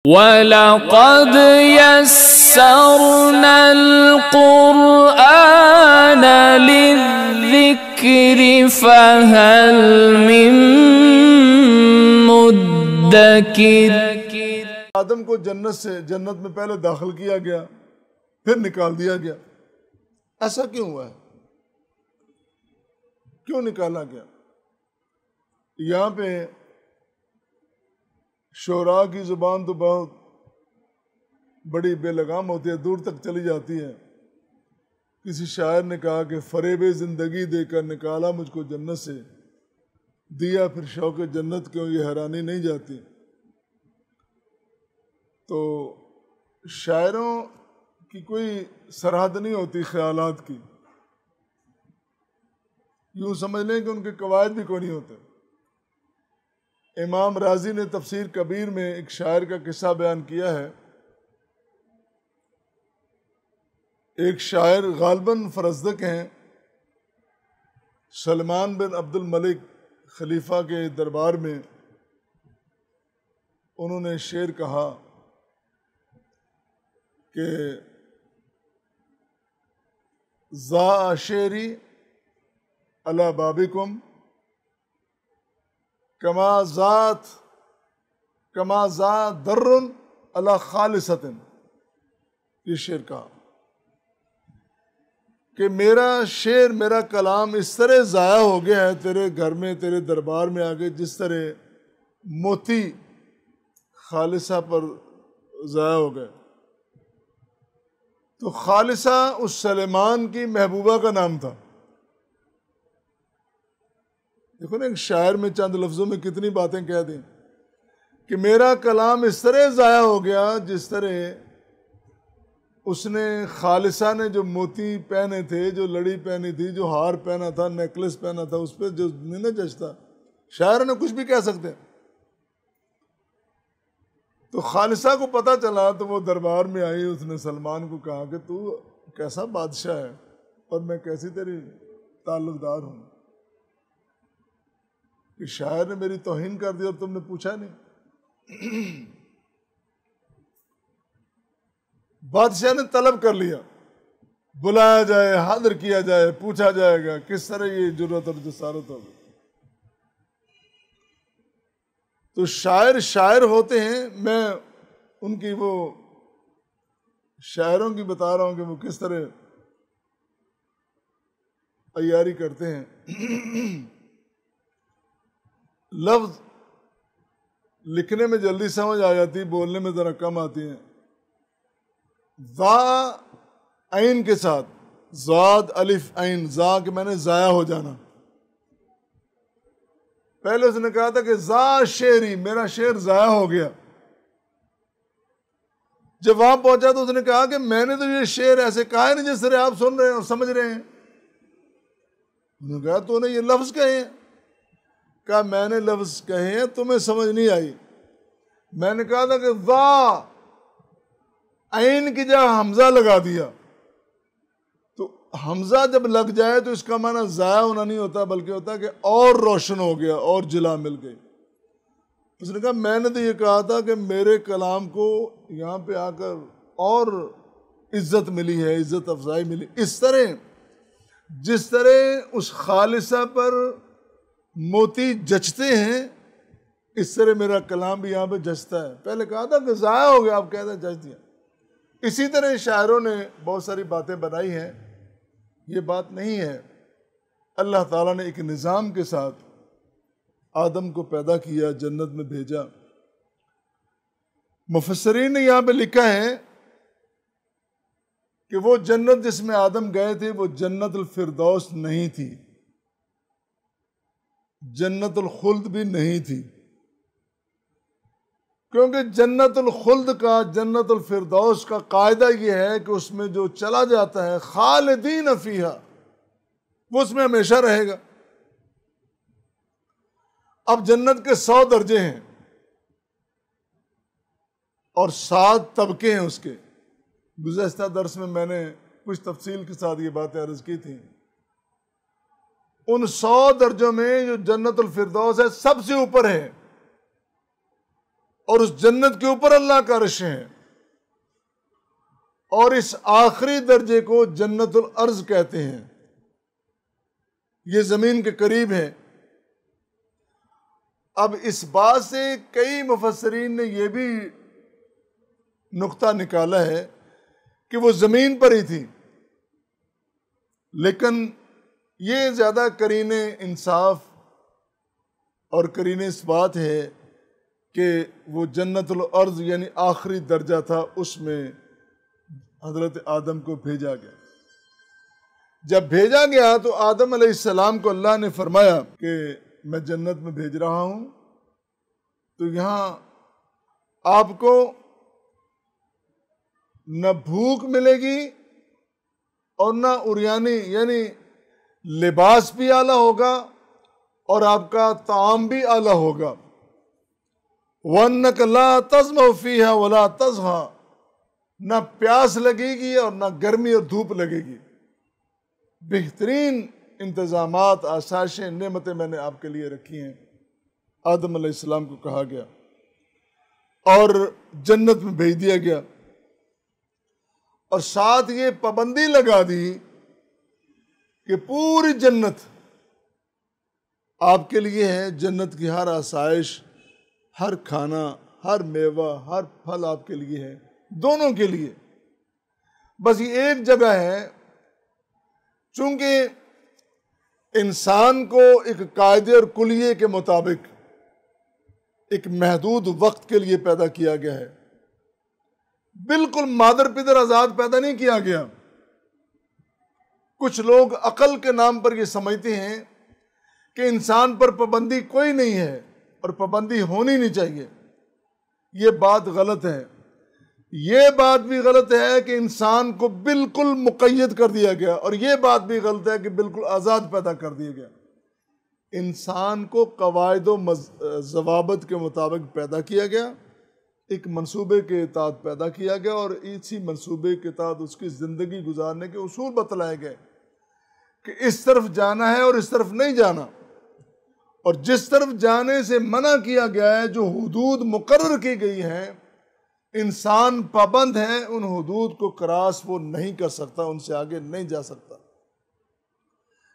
وَلَقَدْ يَسَّرْنَا الْقُرْآنَ لِلذِّكْرِ فَهَلْ مِن مُدَّكِرٍ۔ آدم کو جنت میں پہلے داخل کیا گیا، پھر نکال دیا گیا۔ ایسا کیوں ہوا ہے؟ کیوں نکالا گیا؟ یہاں پہ شعراء کی زبان تو بہت بڑی بے لگام ہوتی ہے، دور تک چلی جاتی ہے۔ کسی شاعر نے کہا کہ فریب زندگی دے کر نکالا مجھ کو جنت سے، دیا پھر شوق جنت کیوں، یہ حیرانی نہیں جاتی۔ تو شاعروں کی کوئی سرحد نہیں ہوتی خیالات کی، یوں سمجھ لیں کہ ان کے قواعد بھی کوئی نہیں ہوتے۔ امام رازی نے تفسیر کبیر میں ایک شاعر کا قصہ بیان کیا ہے۔ ایک شاعر غالباً فرزدق ہیں، سلمان بن عبد الملک خلیفہ کے دربار میں انہوں نے شعر کہا کہ ذا شعری علی بابکم کما ذات در علی خالصۃ۔ یہ شعر کہا کہ میرا شعر، میرا کلام اس طرح ضائع ہو گیا ہے تیرے گھر میں، تیرے دربار میں آگے، جس طرح موتی خالصہ پر ضائع ہو گئے۔ تو خالصہ اس سلیمان کی محبوبہ کا نام تھا۔ دیکھو نا، ایک شاعر میں چند لفظوں میں کتنی باتیں کہہ دیں کہ میرا کلام اس طرح ضائع ہو گیا جس طرح اس نے خالصہ نے جو موتی پہنے تھے، جو لڑی پہنی تھی، جو ہار پہنا تھا، نیکلس پہنا تھا، اس پہ جو نہیں نہ جچتا۔ شاعر نے کچھ بھی کہہ سکتے۔ تو خالصہ کو پتہ چلا تو وہ دربار میں آئی، اس نے سلمان کو کہا کہ تو کیسا بادشاہ ہے اور میں کیسی تیری تعلق دار ہوں کہ شاعر نے میری توہین کر دی اور تم نے پوچھا نہیں۔ بادشاہ نے طلب کر لیا، بلایا جائے، حاضر کیا جائے، پوچھا جائے گا کس طرح یہ جرأت اور جسارت ہوگی۔ تو شاعر ہوتے ہیں، میں ان کی وہ شاعروں کی بتا رہا ہوں کہ وہ کس طرح عیاری کرتے ہیں۔ لفظ لکھنے میں جلدی سمجھ آ جاتی، بولنے میں ذرا کم آتی ہیں۔ ذا عین کے ساتھ، ذاد الف عین، ذا کہ میں نے ضائع ہو جانا۔ پہلے اس نے کہا تھا کہ ذا شعری، میرا شعر ضائع ہو گیا۔ جب وہاں پہنچا تو اس نے کہا کہ میں نے تو یہ شعر ایسے کہا ہے نہیں جس طرح آپ سن رہے ہیں اور سمجھ رہے ہیں۔ انہوں نے کہا تو نے یہ لفظ کہے ہیں؟ کہا میں نے لفظ کہے ہیں، تمہیں سمجھ نہیں آئی۔ میں نے کہا تھا کہ ذا عین کی جگہ حمزہ لگا دیا، تو حمزہ جب لگ جائے تو اس کا معنی ضائع ہونا نہیں ہوتا، بلکہ ہوتا ہے کہ اور روشن ہو گیا، اور جلا مل گئی۔ اس نے کہا میں نے تو یہ کہا تھا کہ میرے کلام کو یہاں پہ آ کر اور عزت ملی ہے، عزت افزائی ملی۔ اس طرح جس طرح اس خالصہ پر موتی جچتے ہیں، اس طرح میرا کلام بھی یہاں پہ جچتا ہے۔ پہلے کہا تھا کہ ضائع ہو گیا، اب کہتا ہے جچ دیا۔ اسی طرح شاعروں نے بہت ساری باتیں بنائی ہیں، یہ بات نہیں ہے۔ اللہ تعالیٰ نے ایک نظام کے ساتھ آدم کو پیدا کیا، جنت میں بھیجا۔ مفسرین نے یہاں پہ لکھا ہے کہ وہ جنت جس میں آدم گئے تھے وہ جنت الفردوس نہیں تھی، جنت الخلد بھی نہیں تھی، کیونکہ جنت الخلد کا، جنت الفردوس کا قاعدہ یہ ہے کہ اس میں جو چلا جاتا ہے خالدین فیہا، وہ اس میں ہمیشہ رہے گا۔ اب جنت کے 100 درجے ہیں اور 7 طبقے ہیں اس کے۔ گزشتہ درس میں میں نے کچھ تفصیل کے ساتھ یہ باتیں عرض کی تھیں۔ ان 100 درجوں میں جو جنت الفردوس ہے سب سے اوپر ہے، اور اس جنت کے اوپر اللہ کا عرش ہے، اور اس آخری درجے کو جنت الارض کہتے ہیں، یہ زمین کے قریب ہے۔ اب اس بات سے کئی مفسرین نے یہ بھی نقطہ نکالا ہے کہ وہ زمین پر ہی تھی، لیکن یہ زیادہ قرین انصاف اور قرین اثبات ہے کہ وہ جنت الارض یعنی آخری درجہ تھا، اس میں حضرت آدم کو بھیجا گیا۔ جب بھیجا گیا تو آدم علیہ السلام کو اللہ نے فرمایا کہ میں جنت میں بھیج رہا ہوں، تو یہاں آپ کو نہ بھوک ملے گی اور نہ عریانی، یعنی لباس بھی اعلیٰ ہوگا اور آپ کا طعام بھی اعلیٰ ہوگا۔ وَأَنَّكَ لَا تَظْمَأُ فِيهَا وَلَا تَضْحَىٰ، نہ پیاس لگے گی اور نہ گرمی اور دھوپ لگے گی۔ بہترین انتظامات، آسائشیں، نعمتیں میں نے آپ کے لیے رکھی ہیں، آدم علیہ السلام کو کہا گیا اور جنت میں بھیج دیا گیا، اور ساتھ یہ پابندی لگا دی کہ پوری جنت آپ کے لیے ہے، جنت کی ہر آسائش، ہر کھانا، ہر میوہ، ہر پھل آپ کے لیے ہے، دونوں کے لیے۔ بس یہ ایک جگہ ہے، چونکہ انسان کو ایک قاعدے اور کلیے کے مطابق ایک محدود وقت کے لیے پیدا کیا گیا ہے، بالکل مادر پدر آزاد پیدا نہیں کیا گیا۔ کچھ لوگ عقل کے نام پر یہ سمجھتے ہیں کہ انسان پر پابندی کوئی نہیں ہے اور پابندی ہونی نہیں چاہیے، یہ بات غلط ہے۔ یہ بات بھی غلط ہے کہ انسان کو بالکل مقید کر دیا گیا، اور یہ بات بھی غلط ہے کہ بالکل آزاد پیدا کر دیا گیا۔ انسان کو قواعد و ضوابط کے مطابق پیدا کیا گیا، ایک منصوبے کے تحت پیدا کیا گیا، اور اسی منصوبے کے تحت اس کی زندگی گزارنے کے اصول بتلائے گئے کہ اس طرف جانا ہے اور اس طرف نہیں جانا، اور جس طرف جانے سے منع کیا گیا ہے، جو حدود مقرر کی گئی ہیں، انسان پابند ہے، ان حدود کو کراس وہ نہیں کر سکتا، ان سے آگے نہیں جا سکتا۔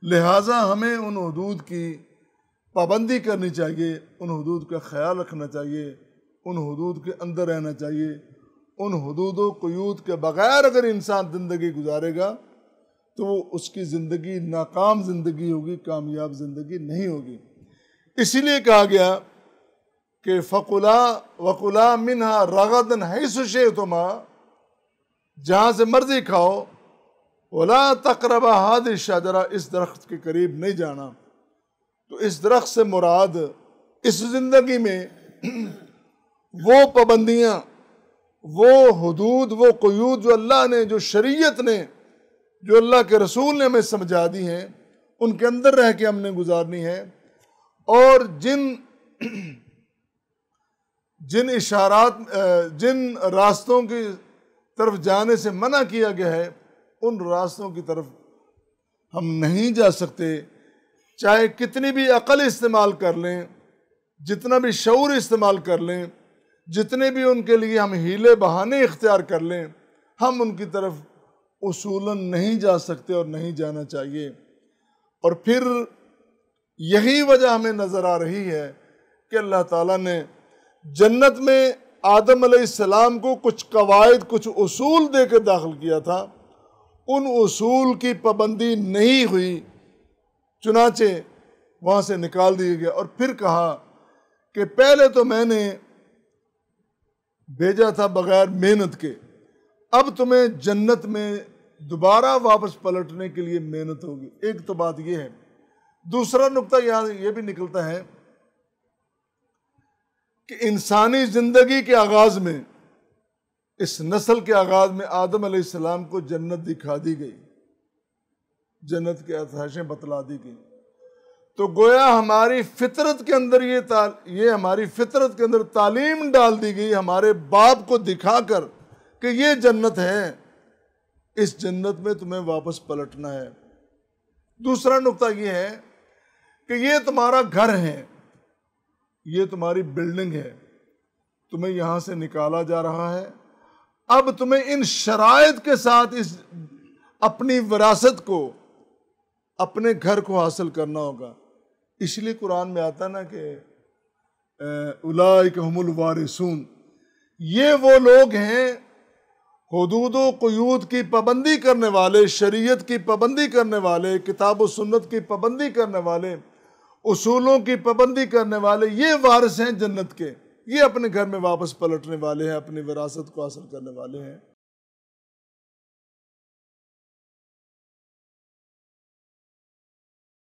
لہٰذا ہمیں ان حدود کی پابندی کرنی چاہیے، ان حدود کا خیال رکھنا چاہیے، ان حدود کے اندر رہنا چاہیے۔ ان حدود و قیود کے بغیر اگر انسان زندگی گزارے گا تو وہ اس کی زندگی ناکام زندگی ہوگی، کامیاب زندگی نہیں ہوگی۔ اسی لیے کہا گیا کہ فَقُلَا وَقُلَا مِنْهَا رَغَدًا حَيْثُ شِئْتُمَا، جہاں سے مرضی کھاؤ، وَلَا تَقْرَبَا هَٰذِهِ الشَّجَرَةَ، اس درخت کے قریب نہیں جانا۔ تو اس درخت سے مراد اس زندگی میں وہ پابندیاں، وہ حدود، وہ قیود جو اللہ نے، جو شریعت نے، جو اللہ کے رسول نے ہمیں سمجھا دی ہیں، ان کے اندر رہ کے ہم نے گزارنی ہے، اور جن اشارات، جن راستوں کی طرف جانے سے منع کیا گیا ہے، ان راستوں کی طرف ہم نہیں جا سکتے، چاہے کتنی بھی عقل استعمال کر لیں، جتنا بھی شعور استعمال کر لیں، جتنے بھی ان کے لیے ہم ہیلے بہانے اختیار کر لیں، ہم ان کی طرف اصولاً نہیں جا سکتے اور نہیں جانا چاہیے۔ اور پھر یہی وجہ ہمیں نظر آ رہی ہے کہ اللہ تعالیٰ نے جنت میں آدم علیہ السلام کو کچھ قواعد، کچھ اصول دے کے داخل کیا تھا، ان اصول کی پابندی نہیں ہوئی، چنانچہ وہاں سے نکال دیا گیا، اور پھر کہا کہ پہلے تو میں نے بھیجا تھا بغیر محنت کے، اب تمہیں جنت میں دوبارہ واپس پلٹنے کے لیے محنت ہوگی۔ ایک تو بات یہ ہے۔ دوسرا نقطہ یہاں یہ بھی نکلتا ہے کہ انسانی زندگی کے آغاز میں، اس نسل کے آغاز میں آدم علیہ السلام کو جنت دکھا دی گئی، جنت کے آسائشیں بتلا دی گئی، تو گویا ہماری فطرت کے اندر یہ ہماری فطرت کے اندر تعلیم ڈال دی گئی ہمارے باپ کو دکھا کر کہ یہ جنت ہے، اس جنت میں تمہیں واپس پلٹنا ہے۔ دوسرا نقطہ یہ ہے کہ یہ تمہارا گھر ہے، یہ تمہاری بلڈنگ ہے، تمہیں یہاں سے نکالا جا رہا ہے، اب تمہیں ان شرائط کے ساتھ اس اپنی وراثت کو، اپنے گھر کو حاصل کرنا ہوگا۔ اس لیے قرآن میں آتا نا کہ اولئک ھم الوارثون، یہ وہ لوگ ہیں حدود و قیود کی پابندی کرنے والے، شریعت کی پابندی کرنے والے، کتاب و سنت کی پابندی کرنے والے، اصولوں کی پابندی کرنے والے، یہ وارث ہیں جنت کے، یہ اپنے گھر میں واپس پلٹنے والے ہیں، اپنی وراثت کو حاصل کرنے والے ہیں۔